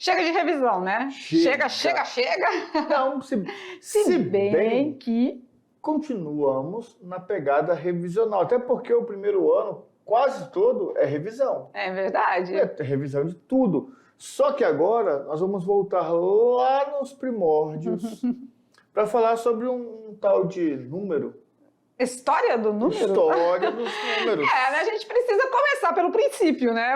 Chega de revisão, né? Chega. Não, Se bem que continuamos na pegada revisional, até porque o primeiro ano quase todo é revisão. é verdade. É revisão de tudo. Só que agora nós vamos voltar lá nos primórdios para falar sobre um tal de número. História do número? História dos números. Né? A gente precisa começar pelo princípio, né?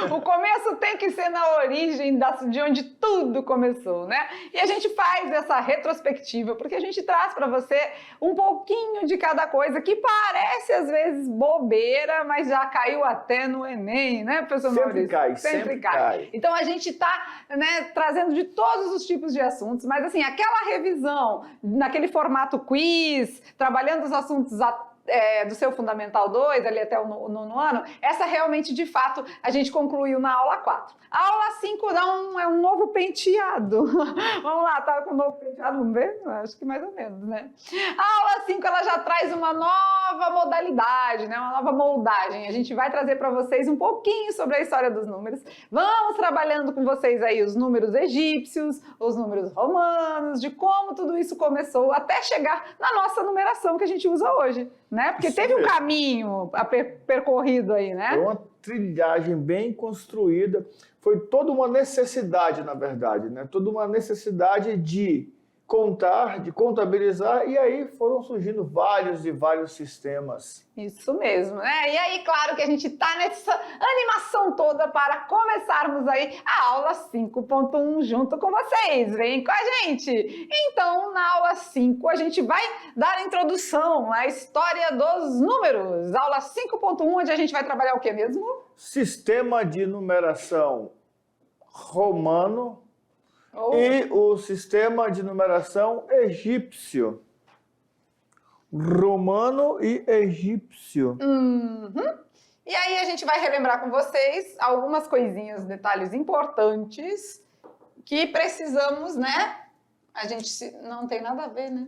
O começo tem que ser na origem de onde tudo começou, né? E a gente faz essa retrospectiva porque a gente traz para você um pouquinho de cada coisa que parece às vezes bobeira, mas já caiu até no Enem, né, professor Maurício? Sempre cai. Então a gente está, né, trazendo de todos os tipos de assuntos, mas assim, aquela revisão naquele formato quiz, trabalhando os assuntos do seu Fundamental 2, ali até o nono ano, essa realmente, de fato, a gente concluiu na aula 4. A aula 5 é um novo penteado. Vamos lá, tá com um novo penteado, vamos ver? Acho que mais ou menos, né? A aula 5, ela já traz uma nova modalidade, né? Uma nova moldagem. A gente vai trazer para vocês um pouquinho sobre a história dos números. Vamos trabalhando com vocês aí os números egípcios, os números romanos, de como tudo isso começou até chegar na nossa numeração que a gente usa hoje, né? Porque teve um caminho percorrido aí, né? É uma trilhagem bem construída. Foi toda uma necessidade, na verdade, né? Toda uma necessidade de contar, de contabilizar, e aí foram surgindo vários e vários sistemas. Isso mesmo, né? E aí, claro que a gente tá nessa animação toda para começarmos aí a aula 5.1 junto com vocês. Vem com a gente! Então, na aula 5, a gente vai dar a introdução à história dos números. Aula 5.1, onde a gente vai trabalhar o que mesmo? Sistema de numeração romano e o sistema de numeração egípcio. Romano e egípcio. E aí a gente vai relembrar com vocês algumas coisinhas, detalhes importantes que precisamos, né? A gente não tem nada a ver, né?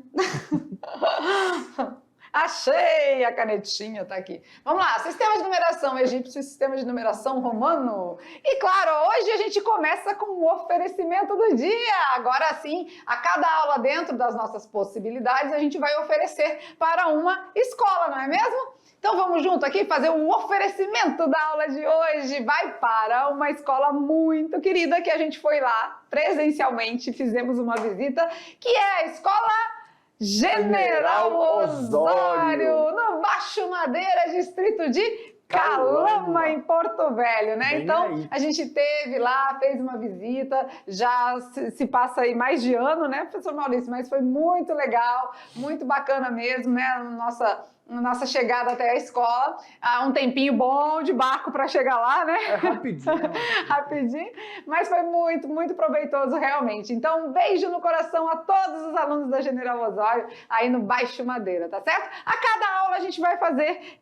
Achei! A canetinha tá aqui. Vamos lá, sistema de numeração egípcio e sistema de numeração romano. E claro, hoje a gente começa com o oferecimento do dia. Agora sim, a cada aula dentro das nossas possibilidades, a gente vai oferecer para uma escola, não é mesmo? Então vamos junto aqui fazer o oferecimento da aula de hoje. Vai para uma escola muito querida que a gente foi lá presencialmente, fizemos uma visita, que é a escola General Osório, no Baixo Madeira, distrito de Calama, em Porto Velho, né? Então, a gente teve lá, fez uma visita, já se passa aí mais de ano, né, professor Maurício? Mas foi muito legal, muito bacana mesmo, né? Nossa chegada até a escola, um tempinho bom de barco para chegar lá, né? É rapidinho. Rapidinho, mas foi muito, muito proveitoso realmente. Então, um beijo no coração a todos os alunos da General Osório, aí no Baixo Madeira, tá certo? A cada aula a gente vai fazer,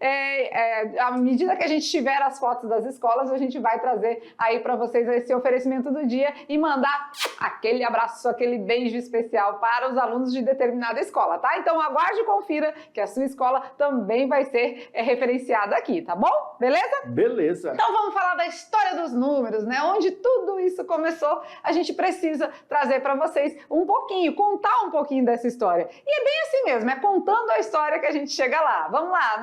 à medida que a gente tiver as fotos das escolas, a gente vai trazer aí para vocês esse oferecimento do dia e mandar aquele abraço, aquele beijo especial para os alunos de determinada escola, tá? Então, aguarde e confira que a sua escola também vai ser referenciada aqui, tá bom? Beleza? Beleza. Então vamos falar da história dos números, né? Onde tudo isso começou, a gente precisa trazer para vocês um pouquinho, contar um pouquinho dessa história. E é bem assim mesmo, é contando a história que a gente chega lá. Vamos lá,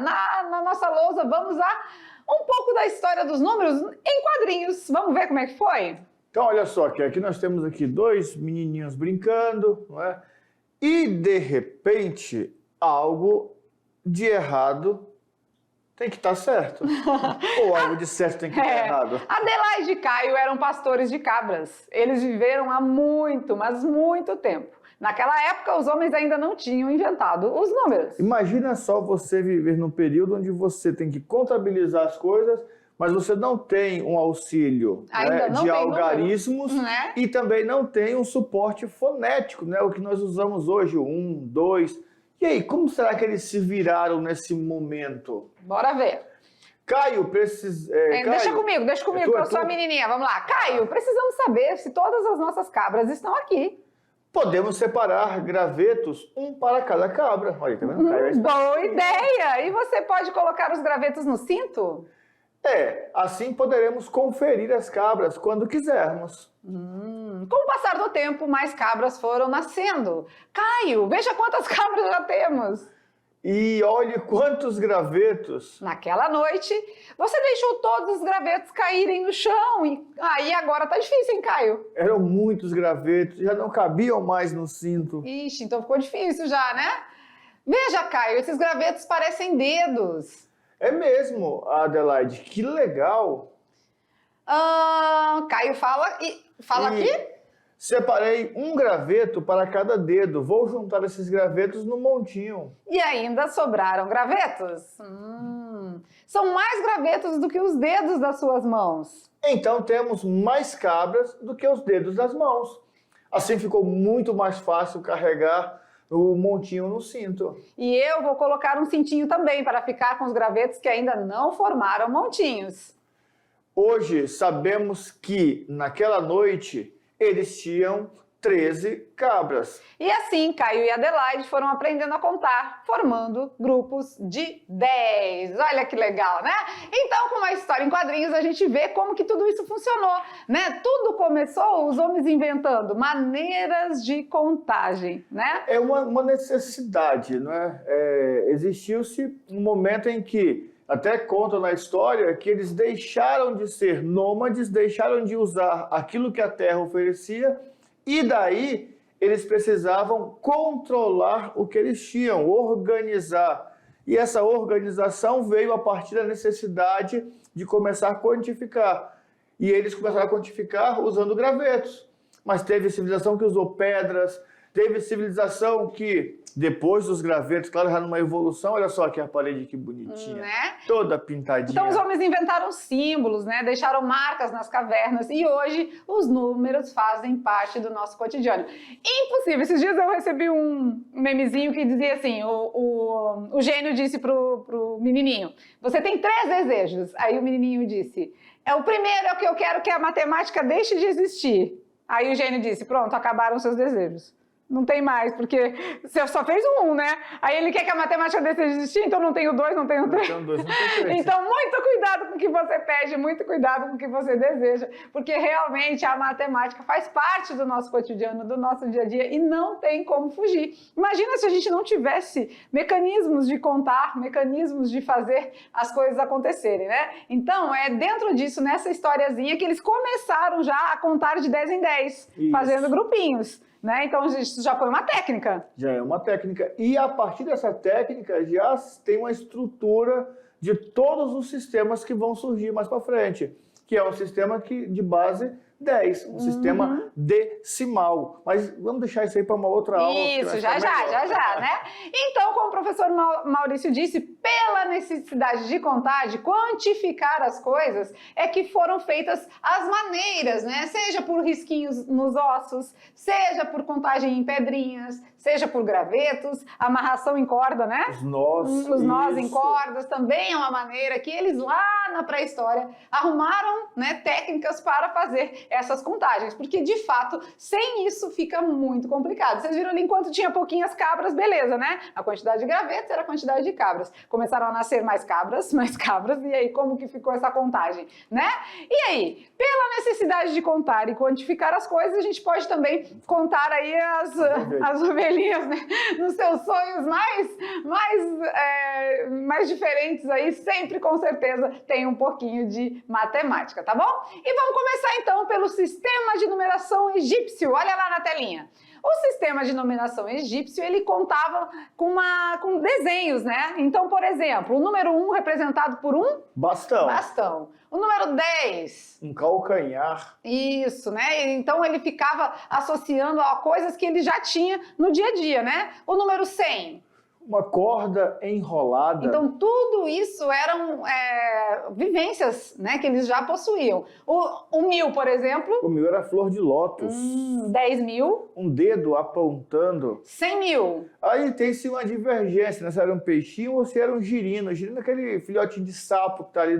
na nossa lousa, vamos a um pouco da história dos números em quadrinhos. Vamos ver como é que foi? Então, olha só, que aqui nós temos aqui dois menininhos brincando, não é? E, de repente, algo de errado tem que estar certo. Ou algo de certo tem que estar errado. Adelaide e Caio eram pastores de cabras. Eles viveram há muito, mas muito tempo. Naquela época, os homens ainda não tinham inventado os números. Imagina só você viver num período onde você tem que contabilizar as coisas, mas você não tem um auxílio, né, de algarismos, né? E também não tem um suporte fonético, né, o que nós usamos hoje, 1, 2... E aí, como será que eles se viraram nesse momento? Bora ver. Caio, precisa... Caio, deixa comigo, que eu sou a menininha. Vamos lá. Caio, precisamos saber se todas as nossas cabras estão aqui. Podemos separar gravetos, um para cada cabra. Olha, tá vendo? Boa ideia! E você pode colocar os gravetos no cinto? Assim poderemos conferir as cabras quando quisermos. Com o passar do tempo, mais cabras foram nascendo. Caio, veja quantas cabras já temos. E olhe quantos gravetos. Naquela noite, você deixou todos os gravetos caírem no chão. E aí agora tá difícil, hein, Caio? Eram muitos gravetos, já não cabiam mais no cinto. Ixi, então ficou difícil já, né? Veja, Caio, esses gravetos parecem dedos. É mesmo, Adelaide, que legal. Caio fala aqui? Separei um graveto para cada dedo. Vou juntar esses gravetos no montinho. E ainda sobraram gravetos? São mais gravetos do que os dedos das suas mãos. Então temos mais cabras do que os dedos das mãos. Assim ficou muito mais fácil carregar o montinho no cinto. E eu vou colocar um cintinho também para ficar com os gravetos que ainda não formaram montinhos. Hoje sabemos que naquela noite eles tinham 13 cabras. E assim, Caio e Adelaide foram aprendendo a contar, formando grupos de 10. Olha que legal, né? Então, com uma história em quadrinhos, a gente vê como que tudo isso funcionou, né? Tudo começou os homens inventando maneiras de contagem, né? É uma necessidade, não é? Existiu-se um momento em que, até conta na história, que eles deixaram de ser nômades, deixaram de usar aquilo que a terra oferecia, e daí eles precisavam controlar o que eles tinham, organizar. E essa organização veio a partir da necessidade de começar a quantificar. E eles começaram a quantificar usando gravetos. Mas teve civilização que usou pedras, teve civilização que, depois dos gravetos, claro, já numa evolução, olha só aqui a parede que bonitinha, né? Toda pintadinha. Então os homens inventaram símbolos, né? Deixaram marcas nas cavernas e hoje os números fazem parte do nosso cotidiano. Impossível! Esses dias eu recebi um memezinho que dizia assim, o gênio disse pro menininho, você tem 3 desejos. Aí o menininho disse, o primeiro é o que eu quero que a matemática deixe de existir. Aí o gênio disse, pronto, acabaram seus desejos. Não tem mais, porque você só fez um, né? Aí ele quer que a matemática deixe de existir, então não tenho 2, não tenho 3. Não tem 2, não tem 3. Então, muito cuidado com o que você pede, muito cuidado com o que você deseja, porque realmente a matemática faz parte do nosso cotidiano, do nosso dia a dia, e não tem como fugir. Imagina se a gente não tivesse mecanismos de contar, mecanismos de fazer as coisas acontecerem, né? Então, é dentro disso, nessa historiazinha, que eles começaram já a contar de 10 em 10, isso, fazendo grupinhos. Né? Então, isso já foi uma técnica. Já é uma técnica. E a partir dessa técnica, já tem uma estrutura de todos os sistemas que vão surgir mais para frente, que é um sistema de base 10, um sistema decimal. Mas vamos deixar isso aí para uma outra aula. Isso, já, né? Então, como o professor Maurício disse, pela necessidade de contar, de quantificar as coisas, é que foram feitas as maneiras, né? Seja por risquinhos nos ossos, seja por contagem em pedrinhas, seja por gravetos, amarração em corda, né? Os nós em cordas também é uma maneira que eles lá na pré-história arrumaram, né, técnicas para fazer essas contagens, porque de fato, sem isso fica muito complicado. Vocês viram ali, enquanto tinha pouquinhas cabras, beleza, né? A quantidade de gravetos era a quantidade de cabras. Começaram a nascer mais cabras, e aí como que ficou essa contagem, né? E aí, pela necessidade de contar e quantificar as coisas, a gente pode também contar aí as ovelhinhas, né? Nos seus sonhos mais diferentes aí, sempre com certeza tem um pouquinho de matemática, tá bom? E vamos começar então pelo sistema de numeração egípcio. Olha lá na telinha. O sistema de numeração egípcio, ele contava com desenhos, né? Então, por exemplo, o número 1 representado por um bastão. O número 10... um calcanhar. Isso, né? Então, ele ficava associando a coisas que ele já tinha no dia a dia, né? O número 100... uma corda enrolada. Então, tudo isso eram vivências, né, que eles já possuíam. O 1000, por exemplo... o 1000 era flor de lótus. 10.000... um dedo apontando. 100.000... aí tem-se uma divergência, né? Se era um peixinho ou se era um girino. O girino é aquele filhotinho de sapo que está ali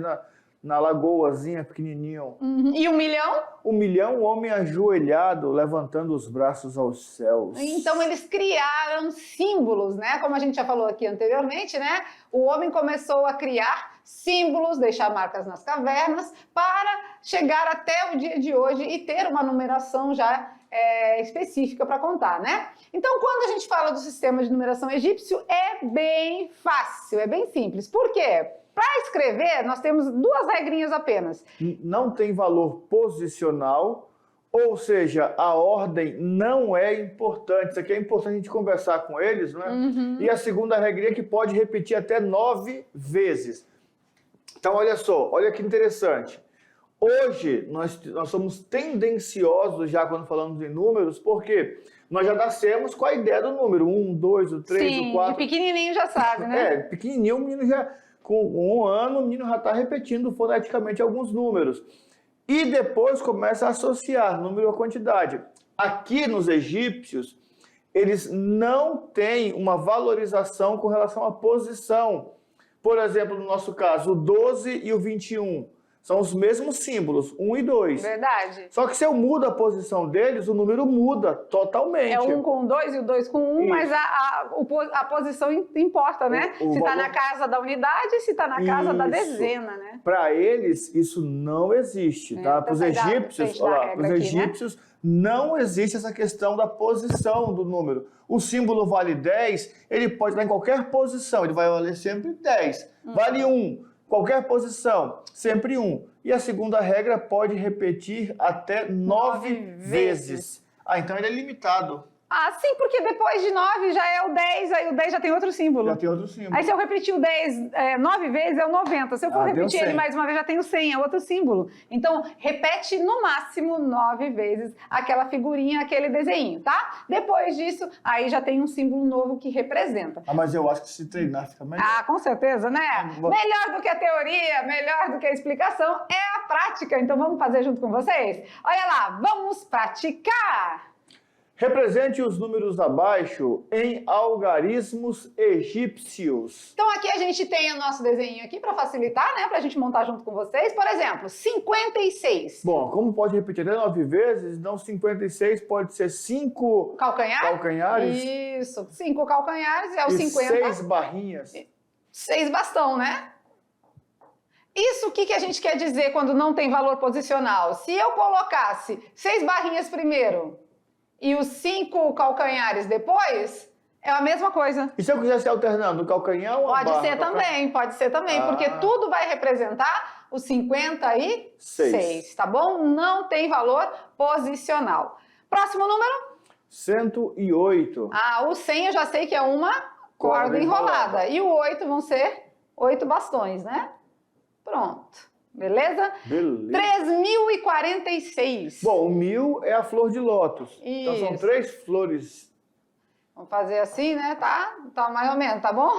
na lagoazinha, pequenininho. E 1 milhão? 1 milhão, homem ajoelhado, levantando os braços aos céus. Então eles criaram símbolos, né? Como a gente já falou aqui anteriormente, né? O homem começou a criar símbolos, deixar marcas nas cavernas, para chegar até o dia de hoje e ter uma numeração já específica para contar, né? Então, quando a gente fala do sistema de numeração egípcio, é bem fácil, é bem simples. Por quê? Para escrever, nós temos 2 regrinhas apenas. Não tem valor posicional, ou seja, a ordem não é importante. Isso aqui é importante a gente conversar com eles, não é? E a segunda regrinha é que pode repetir até 9 vezes. Então, olha só, olha que interessante. Hoje, nós somos tendenciosos já quando falamos em números, porque nós já nascemos com a ideia do número. 1, 2, o 3, Sim, o 4. de pequenininho já sabe, né? Pequenininho, o menino já... Com 1 ano, o menino já está repetindo foneticamente alguns números. E depois começa a associar número à quantidade. Aqui nos egípcios, eles não têm uma valorização com relação à posição. Por exemplo, no nosso caso, o 12 e o 21 são os mesmos símbolos, 1 e 2. Verdade. Só que se eu mudo a posição deles, o número muda totalmente. É o 1 com o 2 e o 2 com o 1, mas a posição importa, né? Se está na casa da unidade, se está na casa da dezena, né? Para eles, isso não existe, tá? Para os egípcios, não existe essa questão da posição do número. O símbolo vale 10, ele pode estar em qualquer posição, ele vai valer sempre 10. Vale 1. Qualquer posição, sempre 1. E a segunda regra pode repetir até 9 vezes. Então ele é limitado. Ah, sim, porque depois de 9 já é o 10, aí o 10 já tem outro símbolo. Já tem outro símbolo. Aí se eu repetir o 10 9 vezes é o 90. Se eu for repetir ele mais uma vez já tem o 100, é outro símbolo. Então repete no máximo 9 vezes aquela figurinha, aquele desenho, tá? Depois disso, aí já tem um símbolo novo que representa. Mas eu acho que se treinar fica melhor. Com certeza, né? Melhor do que a teoria, melhor do que a explicação é a prática. Então vamos fazer junto com vocês? Olha lá, vamos praticar! Represente os números abaixo em algarismos egípcios. Então aqui a gente tem o nosso desenho aqui para facilitar, né? Para a gente montar junto com vocês. Por exemplo, 56. Bom, como pode repetir até 9 vezes, então 56 pode ser 5 calcanhares. Isso, 5 calcanhares é o 50. 6 barrinhas. 6 bastão, né? Isso o que a gente quer dizer quando não tem valor posicional? Se eu colocasse 6 barrinhas primeiro e os 5 calcanhares depois, é a mesma coisa. E se eu quisesse alternando o calcanhar ou a barra? Pode ser também, porque tudo vai representar os 56, tá bom? Não tem valor posicional. Próximo número? 108. O 100 eu já sei que é uma corda enrolada. E o 8 vão ser 8 bastões, né? Pronto. Beleza? 3.046. Bom, o 1000 é a flor de lótus. Isso. Então são 3 flores. Vamos fazer assim, né? Tá mais ou menos, tá bom?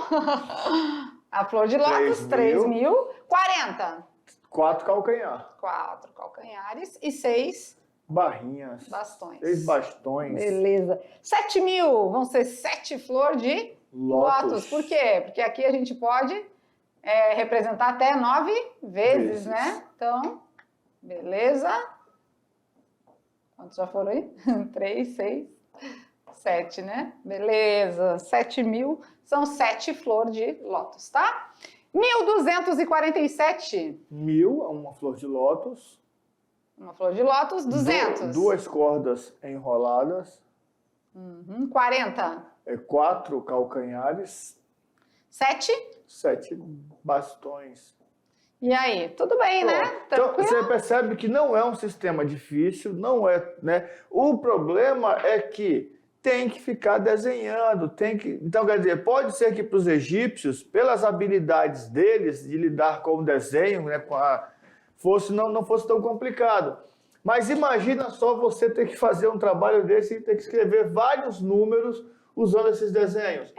A flor de lótus, 3.000. 40. 4 calcanhares. 4 calcanhares e 6 barrinhas. Bastões. 6 bastões. Beleza. 7.000 vão ser 7 flores de lótus. Por quê? Porque aqui a gente pode representar até 9 vezes, né? Então, beleza. Quantos já foram aí? 3, 6, 7, né? Beleza. 7.000 são 7 flores de lótus, tá? 1.247. 1000 é uma flor de lótus. Uma flor de lótus, 200. 2 cordas enroladas. 40. 4 calcanhares. 7 bastões. E aí, tudo bem, né? Então, você percebe que não é um sistema difícil, não é, né? O problema é que tem que ficar desenhando, Então, quer dizer, pode ser que para os egípcios, pelas habilidades deles de lidar com o desenho, né, não fosse tão complicado. Mas imagina só você ter que fazer um trabalho desse e ter que escrever vários números usando esses desenhos.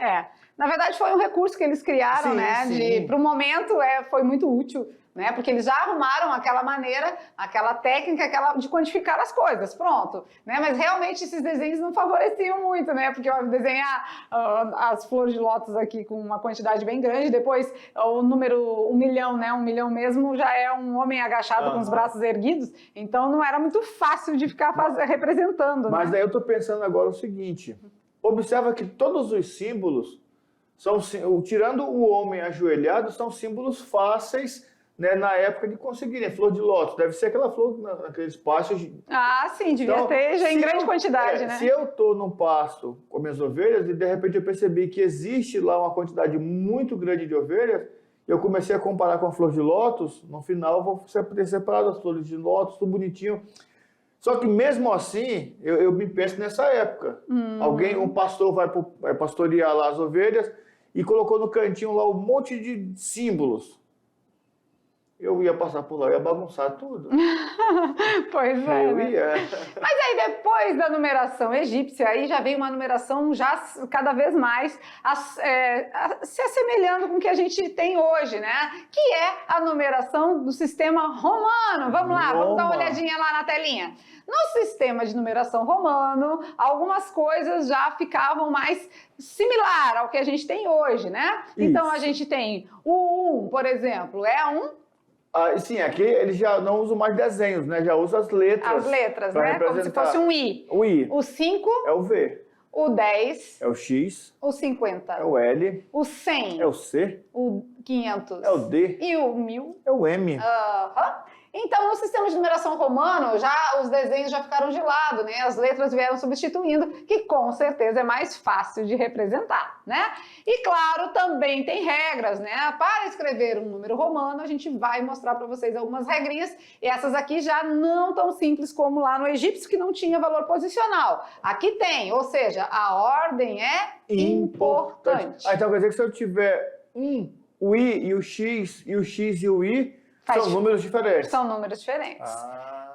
Na verdade foi um recurso que eles criaram, né? Para o momento foi muito útil, né? Porque eles já arrumaram aquela maneira, aquela técnica de quantificar as coisas, pronto, né? Mas realmente esses desenhos não favoreciam muito, né? Porque eu desenhar as flores de lótus aqui com uma quantidade bem grande, depois o número 1 milhão, né? 1 milhão mesmo já é um homem agachado com os braços erguidos, então não era muito fácil de ficar representando. Mas né? daí eu estou pensando agora o seguinte, observa que todos os símbolos, tirando o homem ajoelhado, são símbolos fáceis, né, na época de conseguirem. Flor de lótus, deve ser aquela flor naqueles pastos. Ah, sim, devia então, ter já em grande quantidade, né? Se eu estou num pasto com minhas ovelhas e de repente eu percebi que existe lá uma quantidade muito grande de ovelhas, eu comecei a comparar com a flor de lótus, no final eu vou ter separado as flores de lótus, tudo bonitinho. Só que mesmo assim, eu me penso nessa época. Um pastor vai pastorear lá as ovelhas e colocou no cantinho lá um monte de símbolos. Eu ia passar por lá, eu ia bagunçar tudo. Pois é. Eu ia. Mas aí depois da numeração egípcia, aí já vem uma numeração já cada vez mais se assemelhando com o que a gente tem hoje, né? Que é a numeração do sistema romano. Vamos lá, vamos dar uma olhadinha lá na telinha. No sistema de numeração romano, algumas coisas já ficavam mais similar ao que a gente tem hoje, né? Isso. Então a gente tem o 1, por exemplo, é um... Sim, aqui eles já não usam mais desenhos, né? Já usam as letras. As letras, né? Como se fosse um I. O I. O 5 é o V. O 10 é o X. O 50 é o L. O 100 é o C. O 500 é o D. E o 1000 é o M. Então, no sistema de numeração romano, os desenhos já ficaram de lado, né? As letras vieram substituindo, que com certeza é mais fácil de representar, né? E claro, também tem regras, né? Para escrever um número romano, a gente vai mostrar para vocês algumas regrinhas. E essas aqui já não tão simples como lá no egípcio, que não tinha valor posicional. Aqui tem, ou seja, a ordem é importante. Então quer dizer que se eu tiver o I e o X e o I, são números diferentes. São números diferentes.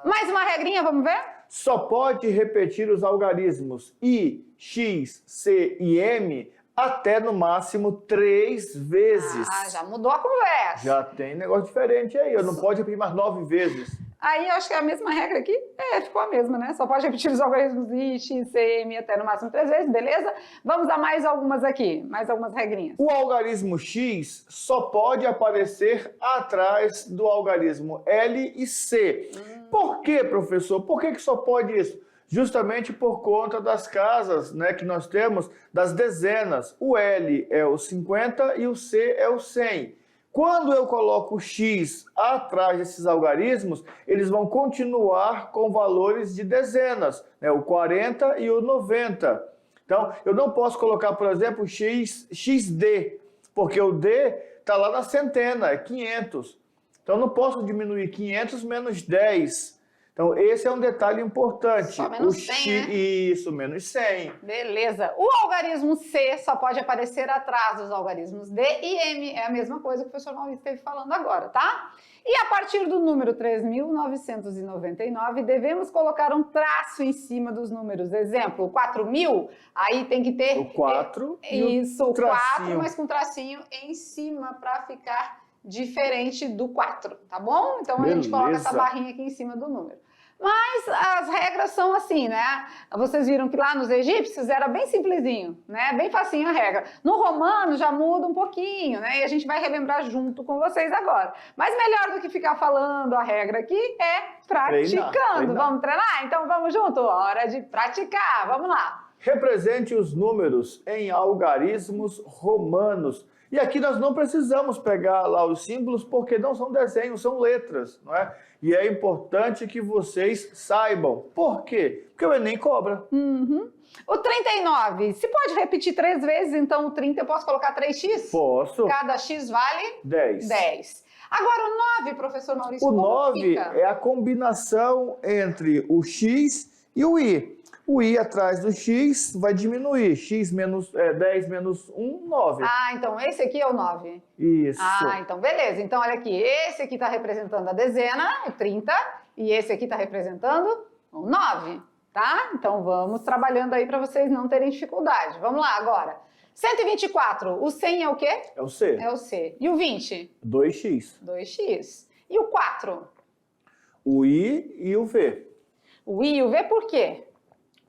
Mais uma regrinha, vamos ver? Só pode repetir os algarismos I, X, C e M até no máximo 3 vezes. Já mudou a conversa. Já tem negócio diferente aí. Eu não pode repetir mais 9 vezes. Aí eu acho que é a mesma regra aqui. Ficou a mesma, né? Só pode repetir os algarismos I, X, C, M até no máximo 3 vezes, beleza? Vamos dar mais algumas aqui, mais algumas regrinhas. O algarismo X só pode aparecer atrás do algarismo L e C. Por quê, professor? Por que só pode isso? Justamente por conta das casas, né, que nós temos, das dezenas. O L é o 50 e o C é o 100. Quando eu coloco o X atrás desses algarismos, eles vão continuar com valores de dezenas, né? O 40 e o 90. Então, eu não posso colocar, por exemplo, XD, porque o D está lá na centena, é 500. Então, eu não posso diminuir 500 menos 10. Então, esse é um detalhe importante. Só menos 100, né? Isso, menos 100. Beleza. O algarismo C só pode aparecer atrás dos algarismos D e M. É a mesma coisa que o professor Maurício esteve falando agora, tá? E a partir do número 3.999, devemos colocar um traço em cima dos números. Exemplo, o 4.000, aí tem que ter... O 4 Isso, o 4, tracinho. mas com tracinho em cima para ficar diferente do 4, tá bom? Então a gente coloca essa barrinha aqui em cima do número. Mas as regras são assim, né? Vocês viram que lá nos egípcios era bem simplesinho, né? Bem facinho a regra. No romano já muda um pouquinho, né? E a gente vai relembrar junto com vocês agora. Mas melhor do que ficar falando a regra aqui é praticando. Treinar. Vamos treinar? Então vamos junto? Hora de praticar. Vamos lá. Represente os números em algarismos romanos. E aqui nós não precisamos pegar lá os símbolos porque não são desenhos, são letras, não é? E é importante que vocês saibam. Por quê? Porque o Enem cobra. O 39, se pode repetir 3 vezes, então o 30 eu posso colocar 3x? Posso. Cada x vale? 10. Agora o 9, professor Maurício, o 9 fica? É a combinação entre o x e o i. O i atrás do x vai diminuir. 10 menos 1, 9. Então esse aqui é o 9. Isso. Então beleza. Então olha aqui, esse aqui está representando a dezena, o 30, e esse aqui está representando o 9, tá? Então vamos trabalhando aí para vocês não terem dificuldade. Vamos lá agora. 124, o 100 é o quê? É o C. É o C. E o 20? 2x. 2x. E o 4? O I e o V. O I e o V por quê?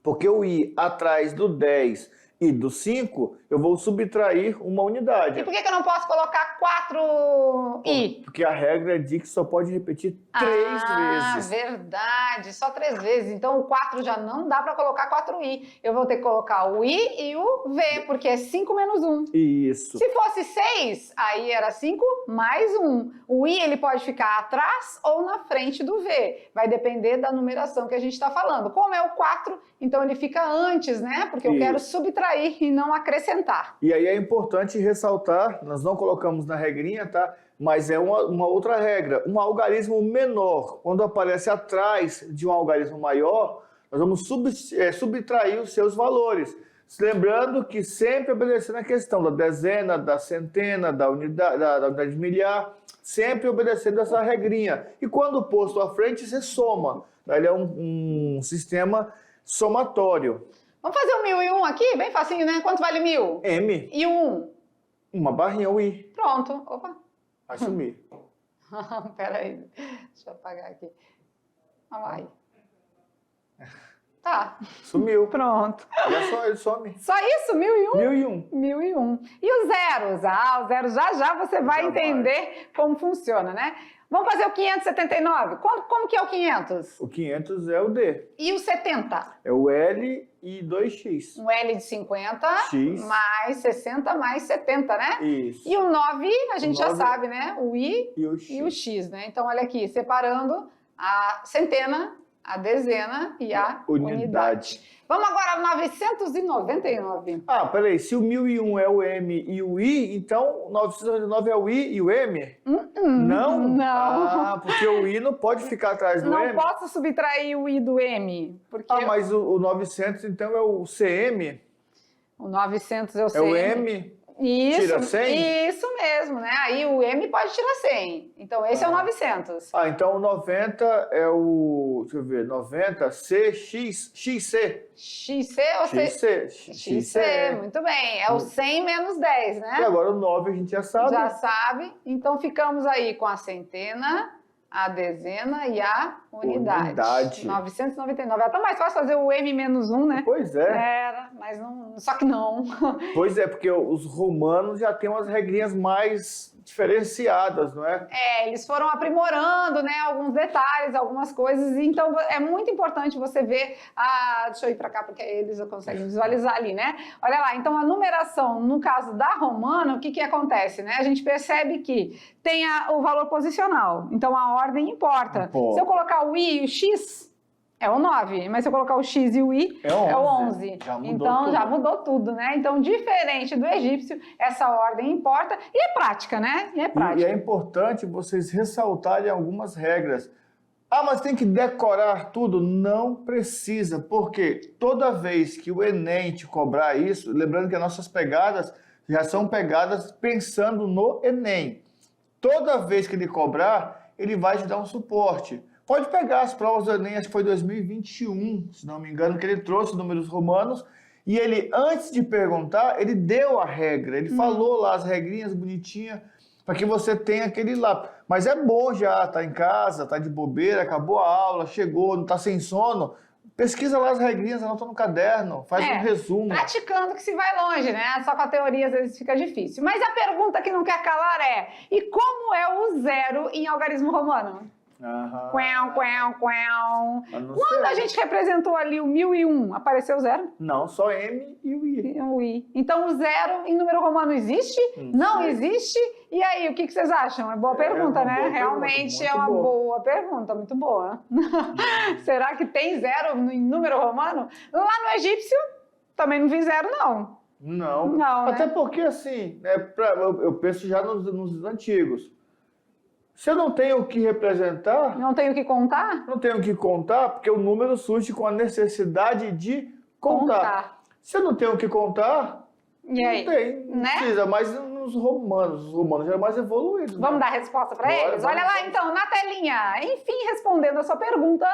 Porque o I atrás do 10 e do 5, eu vou subtrair uma unidade. E por que eu não posso colocar 4i? Porque a regra diz que só pode repetir 3 vezes. Ah, verdade, só 3 vezes. Então o 4 já não dá para colocar 4i. Eu vou ter que colocar o i e o v, porque é 5 menos 1. Isso. Se fosse 6, aí era 5 mais 1. O i ele pode ficar atrás ou na frente do v. Vai depender da numeração que a gente está falando. Como é o 4, então ele fica antes, né? Porque eu quero subtrair e não acrescentar. E aí é importante ressaltar, nós não colocamos na regrinha, tá? Mas é uma outra regra. Um algarismo menor, quando aparece atrás de um algarismo maior, nós vamos subtrair os seus valores. Lembrando que sempre obedecendo a questão da dezena, da centena, da unidade milhar, sempre obedecendo essa regrinha. E quando posto à frente, você soma. Ele é um sistema somatório. Vamos fazer o 1001 aqui? Bem facinho, né? Quanto vale 1000? M. E o 1? Uma barrinha, o I. Pronto. Opa. Vai sumir. Peraí. Deixa eu apagar aqui. Ah, vai. Tá. Sumiu. Pronto. Olha só, ele some. Só isso? 1001? 1001. 1001. E os zeros? Ah, os zeros já você vai entender como funciona, né? Vamos fazer o 579. Como que é o 500? O 500 é o D. E o 70? É o L e 2X. Um L de 50 X. mais 60 mais 70, né? Isso. E o 9, a gente já sabe, né? O I e o X. E o X, né? Então, olha aqui, separando a centena, a dezena e a unidade. Vamos agora ao 999. Ah, peraí. Se o 1001 é o M e o I, então 999 é o I e o M? Não? Não. Ah, porque o I não pode ficar atrás do M? Não posso subtrair o I do M. Porque mas o 900 então é o CM? O 900 é o CM. É o M? Isso, tira 100? Isso mesmo, né? Aí o M pode tirar 100. Então, esse é o 900. Ah, então o 90 é o... Deixa eu ver. 90, CX, XC. XC ou XC. XC, muito bem. É o 100 menos 10, né? E agora o 9 a gente já sabe. Já sabe. Então, ficamos aí com a centena, a dezena e a unidade. 999. É até mais fácil fazer o M menos 1, né? Pois é. Era, mas não, só que não. Pois é, porque os romanos já têm umas regrinhas mais diferenciadas, não é? Eles foram aprimorando, né, alguns detalhes, algumas coisas, então é muito importante você ver, deixa eu ir para cá porque eles conseguem visualizar ali, né? Olha lá, então a numeração, no caso da romana, o que acontece, né? A gente percebe que tem o valor posicional, então a ordem importa. Se eu colocar o I e o X, é o 9, mas se eu colocar o X e o I, é o 11. Então, já mudou tudo, né? Então, diferente do egípcio, essa ordem importa e é prática, né? E é importante vocês ressaltarem algumas regras. Ah, mas tem que decorar tudo? Não precisa, porque toda vez que o Enem te cobrar isso, lembrando que as nossas pegadas já são pegadas pensando no Enem. Toda vez que ele cobrar, ele vai te dar um suporte. Pode pegar as provas do Enem, acho que foi 2021, se não me engano, que ele trouxe números romanos, e ele, antes de perguntar, ele deu a regra, ele falou lá as regrinhas bonitinhas, para que você tenha aquele lá. Mas é bom já, tá em casa, tá de bobeira, acabou a aula, chegou, não tá sem sono, pesquisa lá as regrinhas, anota no caderno, faz um resumo. Praticando que se vai longe, né? Só com a teoria às vezes fica difícil. Mas a pergunta que não quer calar é, e como é o zero em algarismo romano? Quando a gente representou ali o 1001, apareceu o zero? Não, só M e o I. Então o zero em número romano existe? Não existe? E aí, o que vocês acham? É boa pergunta, né? Realmente é uma boa pergunta, muito boa. Será que tem zero em número romano? Lá no egípcio, também não vi zero, não. Não, até porque assim, eu penso já nos antigos. Se eu não tenho o que representar... Não tenho o que contar? Não tenho o que contar, porque o número surge com a necessidade de contar. Se eu não tenho o que contar, e aí? Não tem, não precisa. Mas os romanos já eram mais evoluídos. Vamos dar a resposta para eles? Olha lá então, na telinha. Enfim, respondendo a sua pergunta,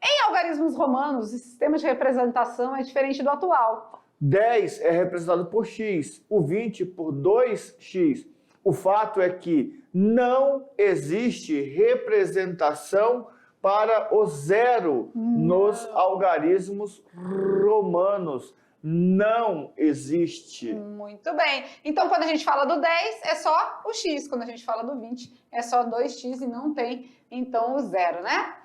em algarismos romanos, o sistema de representação é diferente do atual. 10 é representado por x, o 20 por 2x. O fato é que não existe representação para o zero nos algarismos romanos. Não existe. Muito bem. Então, quando a gente fala do 10, é só o x. Quando a gente fala do 20, é só 2x e não tem, então, o zero, né?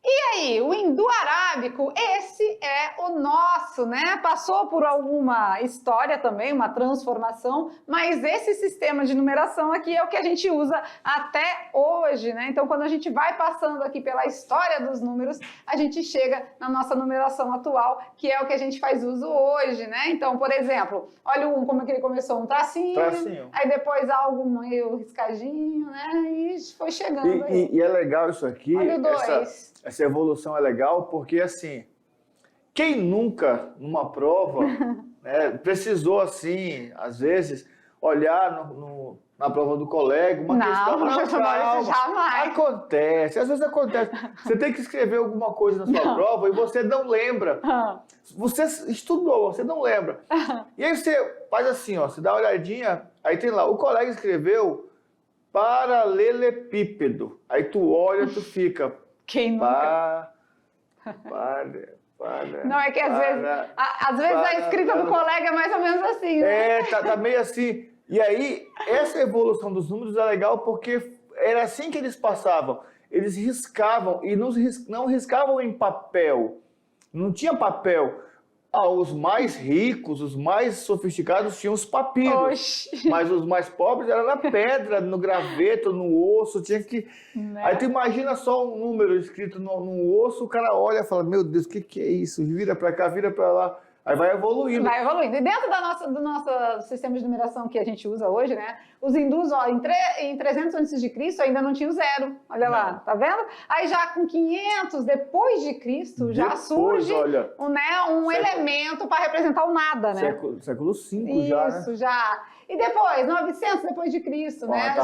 E aí, o hindu arábico, esse é o nosso, né? Passou por alguma história também, uma transformação, mas esse sistema de numeração aqui é o que a gente usa até hoje, né? Então, quando a gente vai passando aqui pela história dos números, a gente chega na nossa numeração atual, que é o que a gente faz uso hoje, né? Então, por exemplo, olha o 1, como é que ele começou? Um tracinho. Aí depois algo meio riscadinho, né? E foi chegando aí. E é legal isso aqui. Olha o 2. Essa evolução é legal porque, assim, quem nunca, numa prova, né, precisou, assim, às vezes, olhar na prova do colega, uma questão... Não, jamais. Acontece, às vezes acontece. Você tem que escrever alguma coisa na sua prova e você não lembra. Você estudou, você não lembra. E aí você faz assim, ó, você dá uma olhadinha, aí tem lá, o colega escreveu paralelepípedo. Aí tu olha, tu fica... Quem nunca? Não, é que às vezes a escrita do colega é mais ou menos assim, né? Tá meio assim. E aí, essa evolução dos números é legal porque era assim que eles passavam. Eles riscavam e não riscavam em papel. Não tinha papel. Os mais ricos, os mais sofisticados tinham os papiros. Oxi. Mas os mais pobres eram na pedra, no graveto, no osso, tinha que... Né? Aí tu imagina só um número escrito no osso, o cara olha e fala, meu Deus, o que é isso? Vira pra cá, vira pra lá. Aí vai evoluindo. Vai evoluindo. E dentro do nosso sistema de numeração que a gente usa hoje, né? Os hindus, ó, em 300 a.C. ainda não tinha o zero. Olha lá, tá vendo? Aí já com 500 depois de Cristo já surge um elemento para representar o nada, né? Século V já, né? Isso, já. E depois, 900 depois de Cristo, né?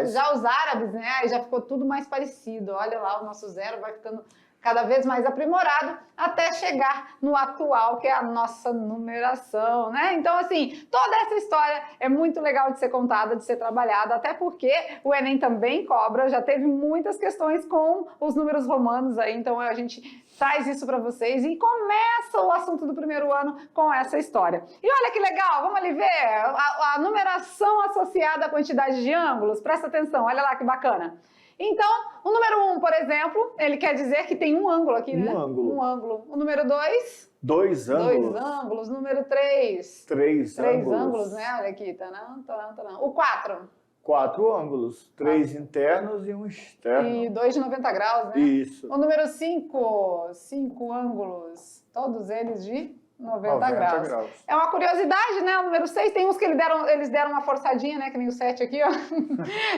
Já os árabes, né? Aí já ficou tudo mais parecido. Olha lá, o nosso zero vai ficando cada vez mais aprimorado até chegar no atual, que é a nossa numeração, né? Então, assim, toda essa história é muito legal de ser contada, de ser trabalhada, até porque o Enem também cobra, já teve muitas questões com os números romanos aí, então a gente traz isso para vocês e começa o assunto do primeiro ano com essa história. E olha que legal, vamos ali ver a numeração associada à quantidade de ângulos, presta atenção, olha lá que bacana. Então, o número 1, por exemplo, ele quer dizer que tem um ângulo aqui, né? Um ângulo. O número 2? 2 ângulos. 2 ângulos. Número 3? 3 ângulos. 3 ângulos, né? Olha aqui. Taran. O 4? 4 ângulos. 3 internos e um externo. E 2 de 90 graus, né? Isso. O número 5? 5 ângulos. Todos eles de 90 graus. É uma curiosidade, né? O número 6, tem uns que eles deram uma forçadinha, né? Que nem o 7 aqui, ó.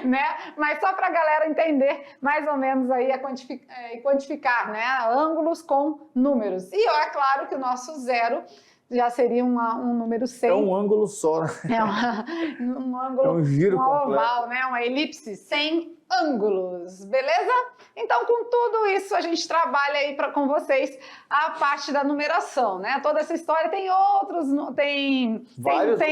Né? Mas só para a galera entender mais ou menos aí quantificar, né? Ângulos com números. E ó, é claro que o nosso zero já seria um número 100. É um ângulo só, né? Um ângulo, é um giro completo. Oval, né? Uma elipse, 100 ângulos, beleza? Então, com tudo isso, a gente trabalha aí com vocês a parte da numeração, né? Toda essa história tem outros, tem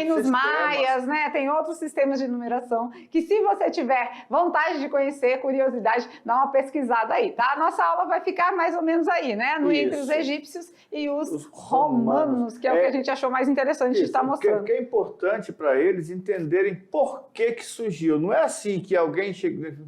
nos maias, né? Tem outros sistemas de numeração que, se você tiver vontade de conhecer, curiosidade, dá uma pesquisada aí, tá? A nossa aula vai ficar mais ou menos aí, né? Entre os egípcios e os romanos, que é o que a gente achou mais interessante de estar mostrando. Porque é importante para eles entenderem por que surgiu. Não é assim que alguém chega...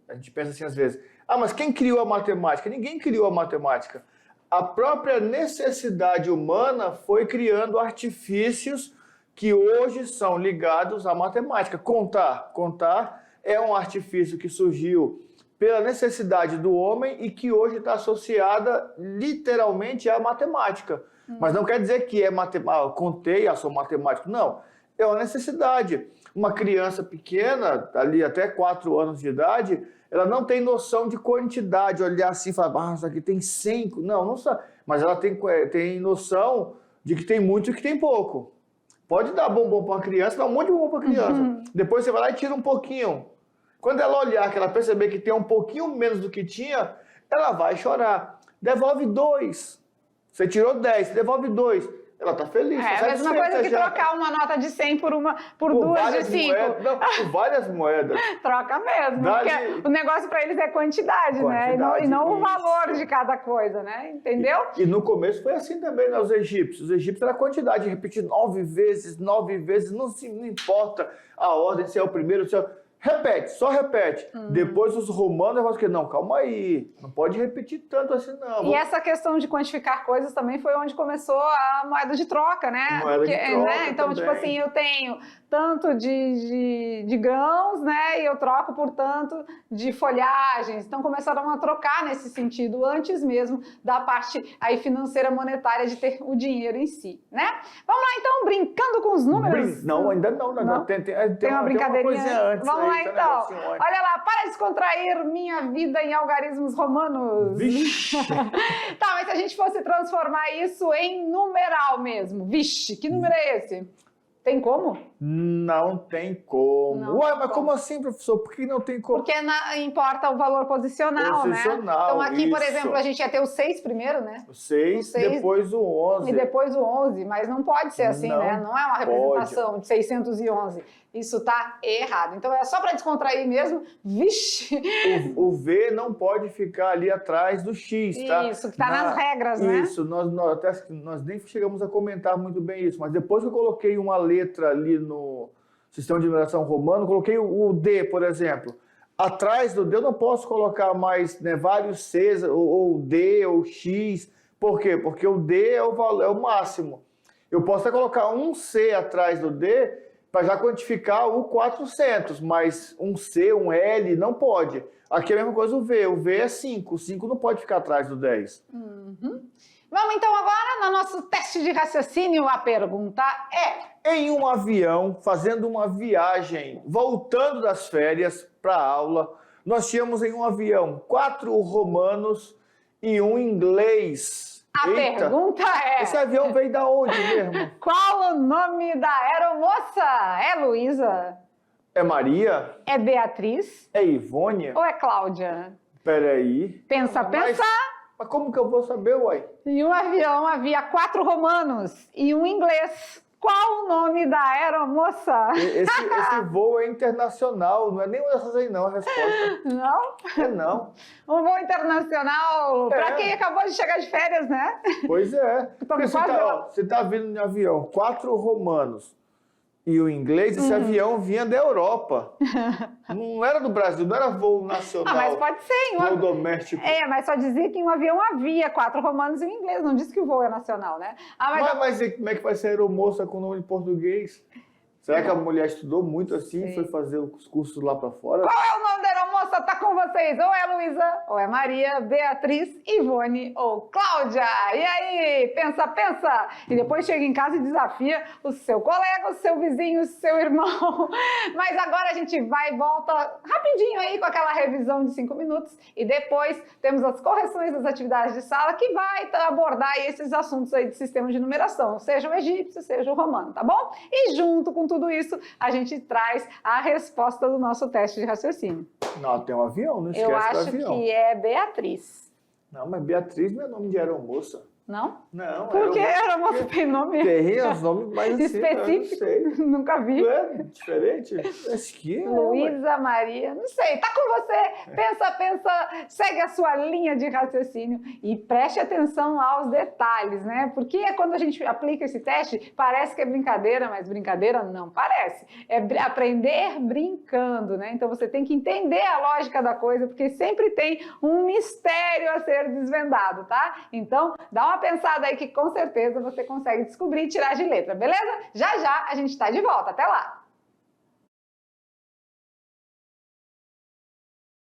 A gente pensa assim às vezes, mas quem criou a matemática? Ninguém criou a matemática. A própria necessidade humana foi criando artifícios que hoje são ligados à matemática. Contar é um artifício que surgiu pela necessidade do homem e que hoje está associada literalmente à matemática. Mas não quer dizer que é matemática, contei, sou matemático. Não, é uma necessidade. Uma criança pequena, ali até 4 anos de idade, ela não tem noção de quantidade, olhar assim e falar, isso aqui tem 5. Não sabe. Mas ela tem noção de que tem muito e que tem pouco. Pode dar bombom para uma criança, dá um monte de bombom para a criança. Depois você vai lá e tira um pouquinho. Quando ela olhar, que ela perceber que tem um pouquinho menos do que tinha, ela vai chorar. Devolve 2. Você tirou 10, devolve 2. ela está feliz. É a mesma coisa que trocar uma nota de 100 por duas de 5. Não, por várias moedas. Troca mesmo, porque o negócio para eles é quantidade, né? E não o valor de cada coisa, né? Entendeu? E no começo foi assim também, né? Os egípcios era a quantidade, repetir 9 vezes, não importa a ordem, se é o primeiro, se é o... Repete, só repete. Depois os romanos falam que não, calma aí, não pode repetir tanto assim não. E essa questão de quantificar coisas também foi onde começou a moeda de troca, né? Moeda de troca, né? Então, também. tipo assim, eu tenho tanto de grãos, né? E eu troco por tanto de folhagens. Então começaram a trocar nesse sentido, antes mesmo da parte aí financeira monetária de ter o dinheiro em si, né? Vamos lá então, brincando com os números? Não, ainda não. Tem uma brincadeirinha antes. Vamos lá então. Olha lá, para descontrair minha vida em algarismos romanos. Vixe! Tá, mas se a gente fosse transformar isso em numeral mesmo, vixe, que número é esse? Tem como? Não tem como. Ué, mas como assim, professor? Por que não tem como? Porque importa o valor posicional, né? Então aqui, por exemplo, a gente ia ter o 6 primeiro, né? O 6, depois o 11. E depois o 11, mas não pode ser assim, né? Não é uma representação de 611. Isso tá errado. Então é só para descontrair mesmo. Vixe! O V não pode ficar ali atrás do X, tá? Isso, que tá nas regras, né? Isso, nós nem chegamos a comentar muito bem isso, mas depois que eu coloquei uma letra ali no sistema de numeração romano, coloquei o D, por exemplo. Atrás do D eu não posso colocar mais, né, vários Cs, ou D, ou X. Por quê? Porque o D é o máximo. Eu posso até colocar um C atrás do D para já quantificar o 400, mas um C, um L, não pode. Aqui é a mesma coisa o V é 5, o 5 não pode ficar atrás do 10. Vamos então agora no nosso teste de raciocínio, a pergunta é... Em um avião, fazendo uma viagem, voltando das férias para a aula, nós tínhamos em um avião 4 romanos e um inglês. A pergunta é... Esse avião veio da onde mesmo? Qual o nome da aeromoça? É Luísa? É Maria? É Beatriz? É Ivone? Ou é Cláudia? Peraí. Pensar. Mas como que eu vou saber, uai? Em um avião havia 4 romanos e um inglês. Qual o nome da aeromoça? Esse voo é internacional, não é nenhuma dessas aí não, a resposta. Não? É não. Um voo internacional para quem acabou de chegar de férias, né? Pois é. Porque você tá vindo de avião, 4 romanos e o inglês, esse avião vinha da Europa. Não era do Brasil, não era voo nacional. Mas pode ser. Voo doméstico. Mas só dizia que em um avião havia 4 romanos e um inglês. Não disse que o voo é nacional, né? Mas como é que vai ser aeromoça com nome em português? Será que a mulher estudou muito assim, foi fazer os cursos lá para fora? Qual é o nome da aeromoça? Tá com vocês. Ou é Luísa, ou é Maria, Beatriz, Ivone ou Cláudia. E aí? Pensa. E depois chega em casa e desafia o seu colega, o seu vizinho, o seu irmão. Mas agora a gente vai e volta rapidinho aí com aquela revisão de 5 minutos. E depois temos as correções das atividades de sala que vai abordar esses assuntos aí de sistema de numeração. Seja o egípcio, seja o romano, tá bom? E junto com tudo isso, a gente traz a resposta do nosso teste de raciocínio. Não, tem um avião, não esquece do avião. Eu acho que é Beatriz. Não, mas Beatriz não é nome de aeromoça. Não? Não. Porque aeromoça tem nome... Tem os nomes mais específicos. Não sei. Nunca vi. Não é diferente? Acho que é. Luísa, Maria, não sei. Tá com você. Pensa, segue a sua linha de raciocínio e preste atenção aos detalhes, né? Porque quando a gente aplica esse teste, parece que é brincadeira, mas brincadeira não parece. É aprender brincando, né? Então você tem que entender a lógica da coisa, porque sempre tem um mistério a ser desvendado, tá? Então, dá uma pensada aí que com certeza você consegue descobrir e tirar de letra, beleza? Já a gente tá de volta. Até lá!